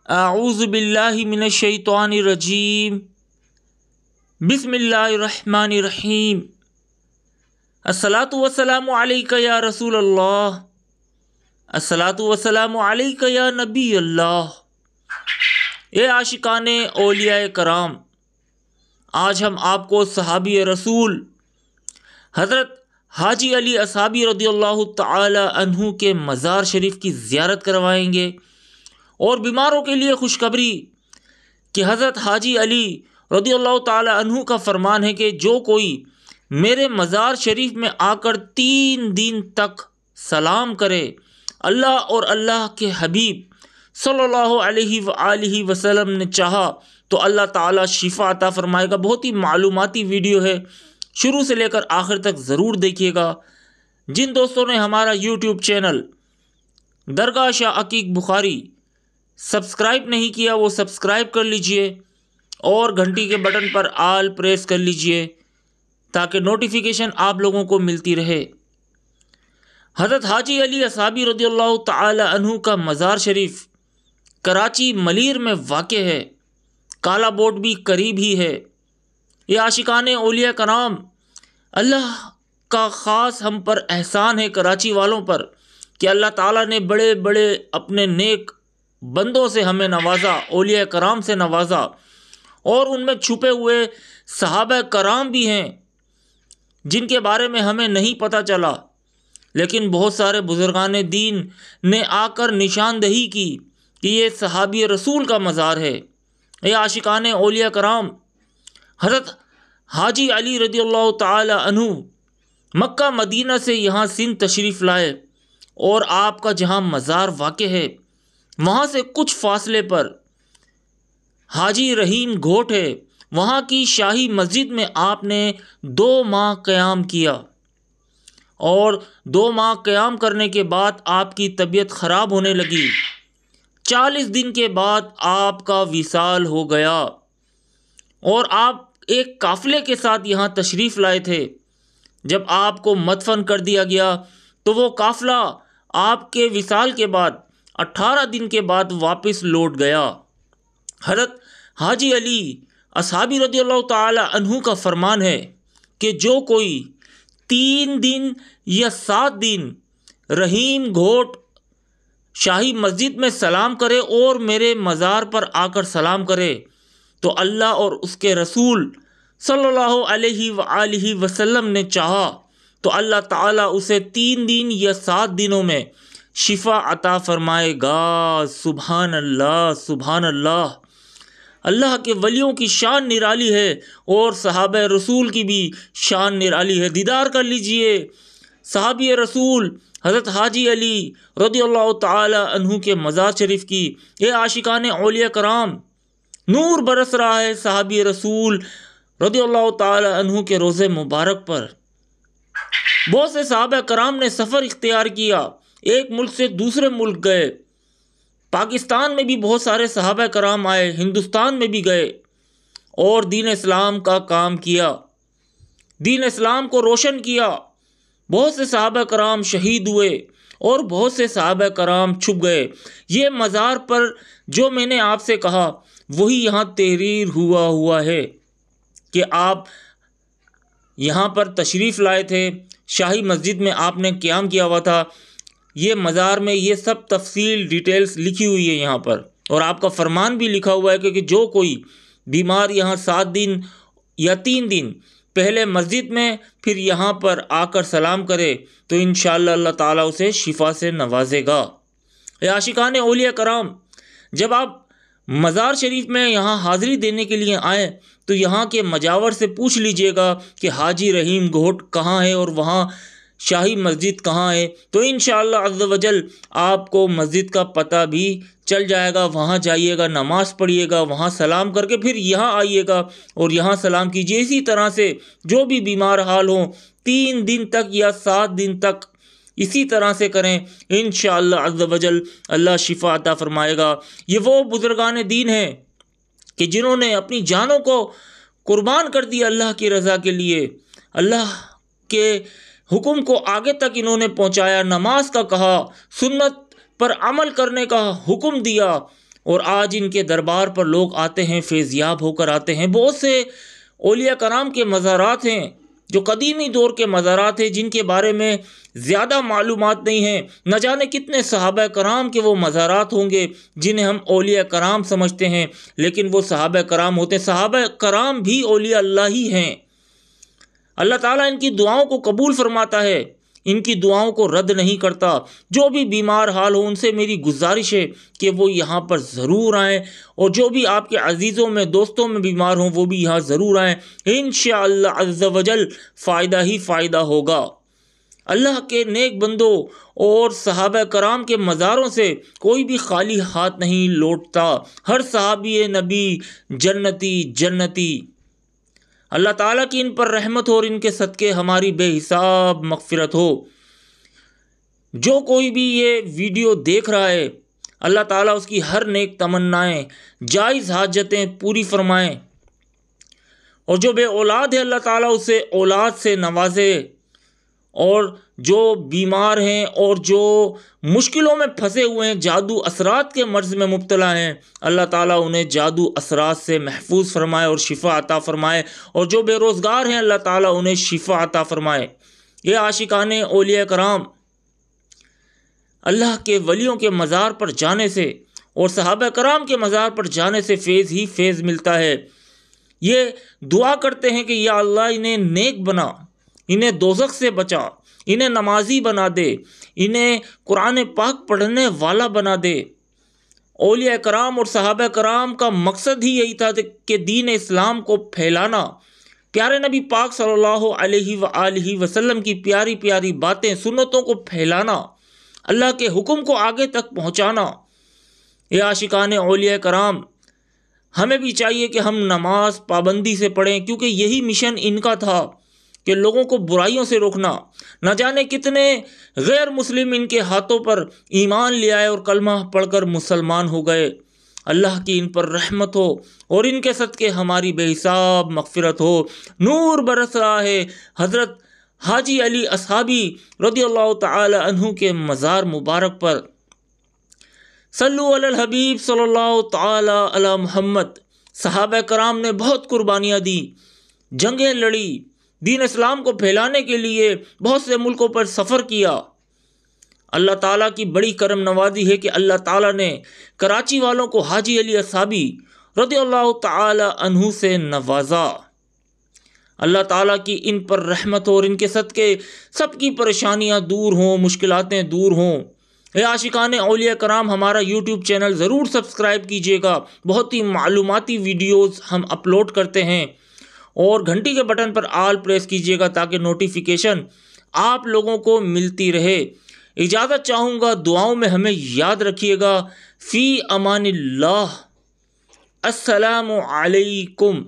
اعوذ باللہ من الشیطان الرجیم بسم اللہ الرحمن الرحیم الصلاۃ والسلام علیک یا رسول اللہ، الصلاۃ والسلام علیک یا نبی اللہ۔ اے عاشقان اولیاء کرام، آج ہم آپ کو صحابی رسول حضرت حاجی علی اصحابی رضی اللہ تعالی عنہ کے مزار شریف کی زیارت کروائیں گے، اور بیماروں کے لیے خوشخبری کہ حضرت حاجی علی رضی اللہ تعالی عنہ کا فرمان ہے کہ جو کوئی میرے مزار شریف میں آ کر 3 دن تک سلام کرے، اللہ اور اللہ کے حبیب صلی اللہ علیہ وآلہ وسلم نے چاہا تو اللہ تعالیٰ شفا عطا فرمائے گا۔ بہت ہی معلوماتی ویڈیو ہے، شروع سے لے کر آخر تک ضرور دیکھیے گا۔ جن دوستوں نے ہمارا یوٹیوب چینل درگاہ شاہ عقیق بخاری سبسکرائب نہیں کیا وہ سبسکرائب کر لیجئے، اور گھنٹی کے بٹن پر آل پریس کر لیجئے تاکہ نوٹیفیکیشن آپ لوگوں کو ملتی رہے۔ حضرت حاجی علی اصحابی رضی اللہ تعالی عنہ کا مزار شریف کراچی ملیر میں واقع ہے، کالا بورڈ بھی قریب ہی ہے۔ یہ عاشقان اولیاء کرام، اللہ کا خاص ہم پر احسان ہے کراچی والوں پر کہ اللہ تعالیٰ نے بڑے بڑے اپنے نیک بندوں سے ہمیں نوازا، اولیاء کرام سے نوازا، اور ان میں چھپے ہوئے صحابہ کرام بھی ہیں جن کے بارے میں ہمیں نہیں پتہ چلا، لیکن بہت سارے بزرگان دین نے آ کر نشاندہی کی کہ یہ صحابی رسول کا مزار ہے۔ یہ عاشقان اولیاء کرام، حضرت حاجی علی رضی اللہ تعالی عنہ مکہ مدینہ سے یہاں سندھ تشریف لائے، اور آپ کا جہاں مزار واقع ہے وہاں سے کچھ فاصلے پر حاجی رحیم گھوٹ ہے، وہاں کی شاہی مسجد میں آپ نے 2 ماہ قیام کیا، اور 2 ماہ قیام کرنے کے بعد آپ کی طبیعت خراب ہونے لگی۔ 40 دن کے بعد آپ کا وصال ہو گیا، اور آپ ایک قافلے کے ساتھ یہاں تشریف لائے تھے۔ جب آپ کو مدفن کر دیا گیا تو وہ قافلہ آپ کے وصال کے بعد 18 دن کے بعد واپس لوٹ گیا۔ حضرت حاجی علی اصحابی رضی اللہ تعالی عنہ کا فرمان ہے کہ جو کوئی 3 دن یا 7 دن رحیم گھوٹ شاہی مسجد میں سلام کرے اور میرے مزار پر آ کر سلام کرے تو اللہ اور اس کے رسول صلی اللہ علیہ وآلہ وسلم نے چاہا تو اللہ تعالیٰ اسے 3 دن یا 7 دنوں میں شفا عطا فرمائے گا۔ سبحان اللہ، سبحان اللہ۔ اللہ کے ولیوں کی شان نرالی ہے، اور صحابہ رسول کی بھی شان نرالی ہے۔ دیدار کر لیجئے صحابی رسول حضرت حاجی علی رضی اللہ تعالی عنہ کے مزار شریف کی۔ یہ عاشقان اولیاء کرام، نور برس رہا ہے صحابی رسول رضی اللہ تعالی عنہ کے روضے مبارک پر۔ بہت سے صحابہ کرام نے سفر اختیار کیا، ایک ملک سے دوسرے ملک گئے، پاکستان میں بھی بہت سارے صحابہ کرام آئے، ہندوستان میں بھی گئے، اور دین اسلام کا کام کیا، دین اسلام کو روشن کیا۔ بہت سے صحابہ کرام شہید ہوئے، اور بہت سے صحابہ کرام چھپ گئے۔ یہ مزار پر جو میں نے آپ سے کہا وہی یہاں تحریر ہوا ہے کہ آپ یہاں پر تشریف لائے تھے، شاہی مسجد میں آپ نے قیام کیا ہوا تھا۔ یہ مزار میں یہ سب تفصیل ڈیٹیلز لکھی ہوئی ہے یہاں پر، اور آپ کا فرمان بھی لکھا ہوا ہے کہ جو کوئی بیمار یہاں 7 دن یا 3 دن پہلے مسجد میں پھر یہاں پر آ کر سلام کرے تو انشاءاللہ اللہ تعالیٰ اسے شفا سے نوازے گا۔ اے عاشقان اولیاء کرام، جب آپ مزار شریف میں یہاں حاضری دینے کے لیے آئیں تو یہاں کے مجاور سے پوچھ لیجئے گا کہ حاجی رحیم گھوٹ کہاں ہے اور وہاں شاہی مسجد کہاں ہے، تو انشاءاللہ عز و جل آپ کو مسجد کا پتہ بھی چل جائے گا۔ وہاں جائیے گا، نماز پڑھیے گا، وہاں سلام کر کے پھر یہاں آئیے گا اور یہاں سلام کیجیے۔ اسی طرح سے جو بھی بیمار حال ہوں 3 دن تک یا 7 دن تک اسی طرح سے کریں، انشاءاللہ عز و جل اللہ شفا عطا فرمائے گا۔ یہ وہ بزرگان دین ہیں کہ جنہوں نے اپنی جانوں کو قربان کر دیا اللہ کی رضا کے لیے، اللہ کے حکم کو آگے تک انہوں نے پہنچایا، نماز کا کہا، سنت پر عمل کرنے کا حکم دیا، اور آج ان کے دربار پر لوگ آتے ہیں، فیضیاب ہو کر آتے ہیں۔ بہت سے اولیاء کرام کے مزارات ہیں جو قدیمی دور کے مزارات ہیں، جن کے بارے میں زیادہ معلومات نہیں ہیں۔ نہ جانے کتنے صحابہ کرام کے وہ مزارات ہوں گے جنہیں ہم اولیاء کرام سمجھتے ہیں، لیکن وہ صحابہ کرام ہوتے ہیں۔ صحابہ کرام بھی اولیاء اللہ ہی ہیں۔ اللہ تعالیٰ ان کی دعاؤں کو قبول فرماتا ہے، ان کی دعاؤں کو رد نہیں کرتا۔ جو بھی بیمار حال ہو ان سے میری گزارش ہے کہ وہ یہاں پر ضرور آئیں، اور جو بھی آپ کے عزیزوں میں دوستوں میں بیمار ہوں وہ بھی یہاں ضرور آئیں۔ انشاءاللہ عز و جل فائدہ ہی فائدہ ہوگا۔ اللہ کے نیک بندوں اور صحابہ کرام کے مزاروں سے کوئی بھی خالی ہاتھ نہیں لوٹتا۔ ہر صحابی نبی جنتی جنتی۔ اللہ تعالیٰ کی ان پر رحمت ہو اور ان کے صدقے ہماری بے حساب مغفرت ہو۔ جو کوئی بھی یہ ویڈیو دیکھ رہا ہے، اللہ تعالیٰ اس کی ہر نیک تمنائیں، جائز حاجتیں پوری فرمائیں، اور جو بے اولاد ہے اللہ تعالیٰ اسے اولاد سے نوازے، اور جو بیمار ہیں اور جو مشکلوں میں پھنسے ہوئے ہیں، جادو اثرات کے مرض میں مبتلا ہیں، اللہ تعالیٰ انہیں جادو اثرات سے محفوظ فرمائے اور شفا عطا فرمائے، اور جو بے روزگار ہیں اللہ تعالیٰ انہیں شفا عطا فرمائے۔ یہ عاشقان اولیاء کرام، اللہ کے ولیوں کے مزار پر جانے سے اور صحابہ کرام کے مزار پر جانے سے فیض ہی فیض ملتا ہے۔ یہ دعا کرتے ہیں کہ یا اللہ انہیں نیک بنا، انہیں دوزخ سے بچا، انہیں نمازی بنا دے، انہیں قرآن پاک پڑھنے والا بنا دے۔ اولیاء کرام اور صحابہ کرام کا مقصد ہی یہی تھا کہ دین اسلام کو پھیلانا، پیارے نبی پاک صلی اللہ علیہ وآلہ وسلم کی پیاری پیاری باتیں، سنتوں کو پھیلانا، اللہ کے حکم کو آگے تک پہنچانا۔ یہ عاشقان اولیاء کرام، ہمیں بھی چاہیے کہ ہم نماز پابندی سے پڑھیں، کیونکہ یہی مشن ان کا تھا کہ لوگوں کو برائیوں سے روکنا۔ نہ جانے کتنے غیر مسلم ان کے ہاتھوں پر ایمان لے آئے اور کلمہ پڑھ کر مسلمان ہو گئے۔ اللہ کی ان پر رحمت ہو اور ان کے صدقے ہماری بے حساب مغفرت ہو۔ نور برس رہا ہے حضرت حاجی علی اصحابی رضی اللہ تعالی عنہ کے مزار مبارک پر۔ صلو علی الحبیب صلی اللہ تعالی علی محمد۔ صحابہ کرام نے بہت قربانیاں دی، جنگیں لڑی، دین اسلام کو پھیلانے کے لیے بہت سے ملکوں پر سفر کیا۔ اللہ تعالیٰ کی بڑی کرم نوازی ہے کہ اللہ تعالیٰ نے کراچی والوں کو حاجی علی اصحابی رضی اللہ تعالی عنہ سے نوازا۔ اللہ تعالیٰ کی ان پر رحمت ہو اور ان کے صدقے سب کی پریشانیاں دور ہوں، مشکلاتیں دور ہوں۔ اے عاشقان اولیاء کرام، ہمارا یوٹیوب چینل ضرور سبسکرائب کیجیے گا، بہت ہی معلوماتی ویڈیوز ہم اپلوڈ کرتے ہیں، اور گھنٹی کے بٹن پر آل پریس کیجیے گا تاکہ نوٹیفیکیشن آپ لوگوں کو ملتی رہے۔ اجازت چاہوں گا، دعاؤں میں ہمیں یاد رکھیے گا۔ فی امان اللہ۔ السلام علیکم۔